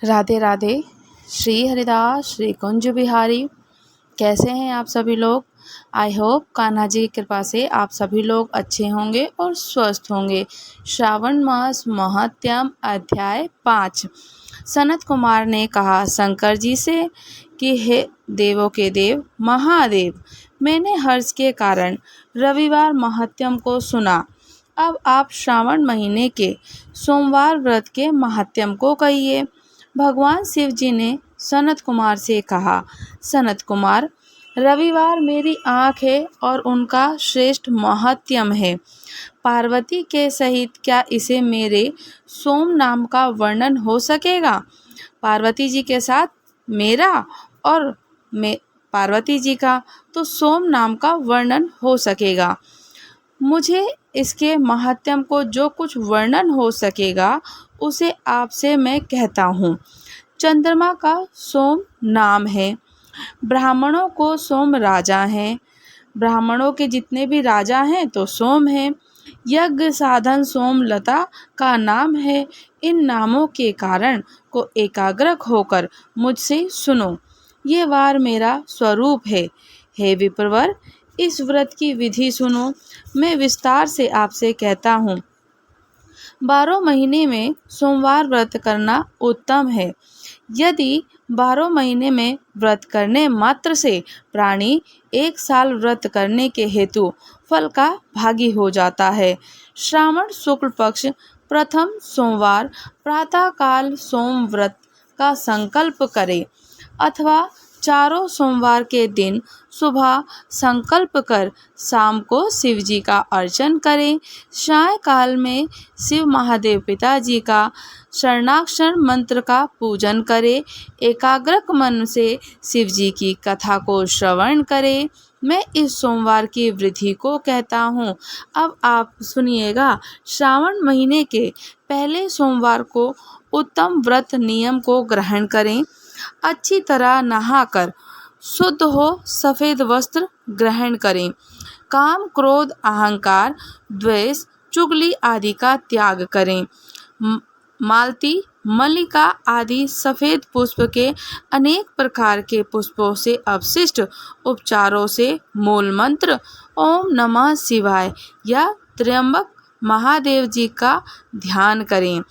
राधे राधे। श्री हरिदास श्री कुंज बिहारी। कैसे हैं आप सभी लोग? आई होप कान्हा जी की कृपा से आप सभी लोग अच्छे होंगे और स्वस्थ होंगे। श्रावण मास महात्म्य अध्याय 5। सनत कुमार ने कहा शंकर जी से कि हे देवों के देव महादेव, मैंने हर्ष के कारण रविवार महात्म्य को सुना। अब आप श्रावण महीने के सोमवार व्रत के महात्म्य को कहिए। भगवान शिव जी ने सनत कुमार से कहा, सनत कुमार, रविवार मेरी आँख है और उनका श्रेष्ठ महात्म्य है। पार्वती के सहित क्या इसे मेरे सोम नाम का वर्णन हो सकेगा? पार्वती जी के साथ मेरा और पार्वती जी का तो सोम नाम का वर्णन हो सकेगा। मुझे इसके महात्म्य को जो कुछ वर्णन हो सकेगा उसे आपसे मैं कहता हूँ। चंद्रमा का सोम नाम है। ब्राह्मणों को सोम राजा हैं। ब्राह्मणों के जितने भी राजा हैं तो सोम हैं। यज्ञ साधन सोम लता का नाम है। इन नामों के कारण को एकाग्र होकर मुझसे सुनो। ये वार मेरा स्वरूप है। हे विप्रवर, इस व्रत की विधि सुनो। मैं विस्तार से आपसे कहता हूँ। 12 महीने में सोमवार व्रत करना उत्तम है। यदि 12 महीने में व्रत करने मात्र से प्राणी 1 साल व्रत करने के हेतु फल का भागी हो जाता है। श्रावण शुक्ल पक्ष प्रथम सोमवार प्रातः काल सोम व्रत का संकल्प करे अथवा चारों सोमवार के दिन सुबह संकल्प कर शाम को शिव जी का अर्चन करें। सायंकाल में शिव महादेव पिताजी का शरणाक्षर मंत्र का पूजन करें। एकाग्र मन से शिव जी की कथा को श्रवण करें। मैं इस सोमवार की विधि को कहता हूँ। अब आप सुनिएगा। श्रावण महीने के पहले सोमवार को उत्तम व्रत नियम को ग्रहण करें। अच्छी तरह नहाकर शुद्ध हो सफ़ेद वस्त्र ग्रहण करें। काम, क्रोध, अहंकार, द्वेष, चुगली आदि का त्याग करें। मालती, मल्लिका आदि सफ़ेद पुष्प के अनेक प्रकार के पुष्पों से अवशिष्ट उपचारों से मूल मंत्र ओम नमः शिवाय या त्र्यंबक महादेव जी का ध्यान करें।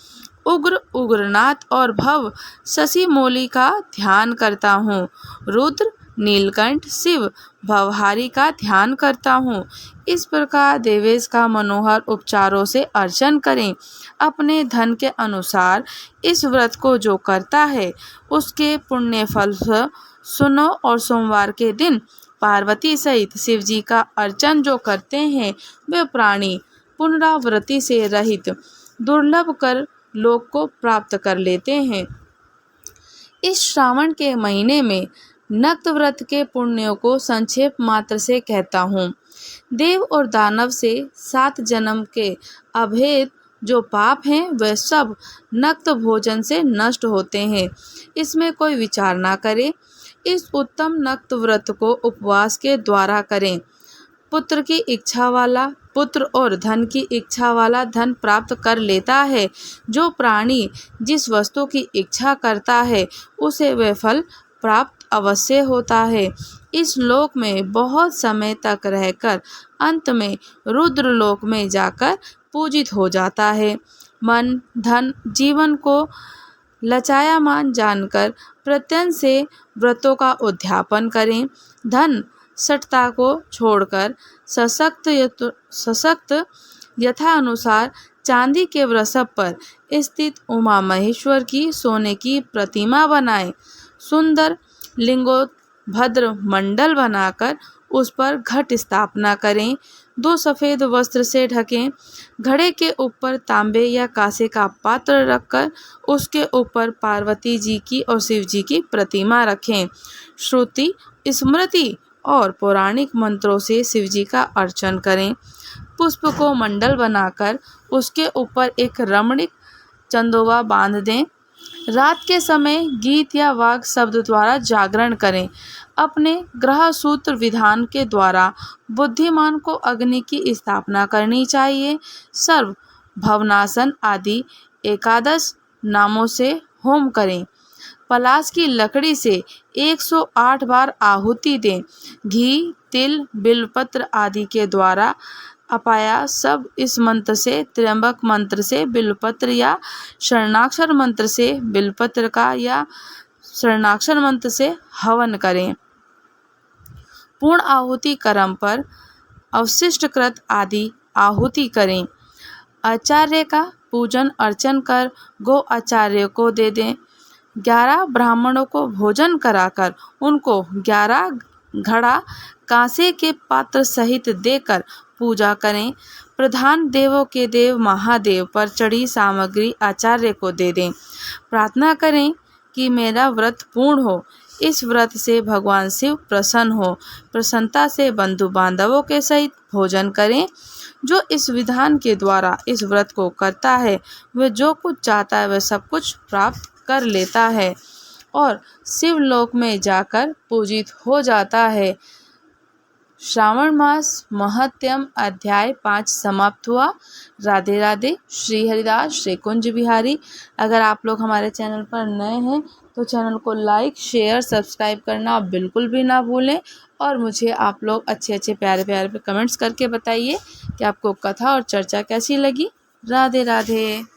उग्र उग्रनाथ और भव शशि मौली का ध्यान करता हूँ। रुद्र, नीलकंठ, शिव भवहारी का ध्यान करता हूँ। इस प्रकार देवेश का मनोहर उपचारों से अर्चन करें। अपने धन के अनुसार इस व्रत को जो करता है उसके पुण्य फल सुनो। और सोमवार के दिन पार्वती सहित शिव जी का अर्चन जो करते हैं वे प्राणी पुनरावृत्ति से रहित दुर्लभ कर लोक को प्राप्त कर लेते हैं। इस श्रावण के महीने में नक्त व्रत के पुण्यों को संक्षेप मात्र से कहता हूँ। देव और दानव से 7 जन्म के अभेद जो पाप हैं वह सब नक्त भोजन से नष्ट होते हैं। इसमें कोई विचार ना करे। इस उत्तम नक्त व्रत को उपवास के द्वारा करें। पुत्र की इच्छा वाला पुत्र और धन की इच्छा वाला धन प्राप्त कर लेता है। जो प्राणी जिस वस्तु की इच्छा करता है उसे वह फल प्राप्त अवश्य होता है। इस लोक में बहुत समय तक रहकर अंत में रुद्र लोक में जाकर पूजित हो जाता है। मन, धन, जीवन को लचायामान जानकर प्रत्यय से व्रतों का उद्यापन करें। धन सटता को छोड़कर सशक्त यथा अनुसार चांदी के वृषभ पर स्थित उमा महेश्वर की सोने की प्रतिमा बनाएं। सुंदर लिंगोभद्र मंडल बनाकर उस पर घट स्थापना करें। 2 सफ़ेद वस्त्र से ढकें। घड़े के ऊपर तांबे या कांसे का पात्र रखकर उसके ऊपर पार्वती जी की और शिव जी की प्रतिमा रखें। श्रुति, स्मृति और पौराणिक मंत्रों से शिव जी का अर्चन करें। पुष्प को मंडल बनाकर उसके ऊपर एक रमणीक चंदोवा बांध दें। रात के समय गीत या वाग शब्द द्वारा जागरण करें। अपने ग्रह सूत्र विधान के द्वारा बुद्धिमान को अग्नि की स्थापना करनी चाहिए। सर्व भवनासन आदि 11 नामों से होम करें। पलाश की लकड़ी से 108 बार आहुति दें। घी, तिल, बिल्वपत्र आदि के द्वारा अपाया सब इस मंत्र से, त्र्यंबक मंत्र से, बिल्वपत्र या शरणाक्षर मंत्र से बिल्वपत्र का या शरणाक्षर मंत्र से हवन करें। पूर्ण आहुति कर्म पर अवशिष्ट कृत आदि आहुति करें। आचार्य का पूजन अर्चन कर गो आचार्य को दे दें। 11 ब्राह्मणों को भोजन कराकर उनको 11 घड़ा कांसे के पात्र सहित देकर पूजा करें। प्रधान देवों के देव महादेव पर चढ़ी सामग्री आचार्य को दे दें। प्रार्थना करें कि मेरा व्रत पूर्ण हो। इस व्रत से भगवान शिव प्रसन्न हो। प्रसन्नता से बंधु बांधवों के सहित भोजन करें। जो इस विधान के द्वारा इस व्रत को करता है वह जो कुछ चाहता है वह सब कुछ प्राप्त कर लेता है और शिवलोक में जाकर पूजित हो जाता है। श्रावण मास महत्यम अध्याय 5 समाप्त हुआ। राधे राधे। श्री हरिदास श्री कुंज बिहारी। अगर आप लोग हमारे चैनल पर नए हैं तो चैनल को लाइक, शेयर, सब्सक्राइब करना बिल्कुल भी ना भूलें और मुझे आप लोग अच्छे अच्छे प्यारे प्यारे कमेंट्स करके बताइए कि आपको कथा और चर्चा कैसी लगी। राधे राधे।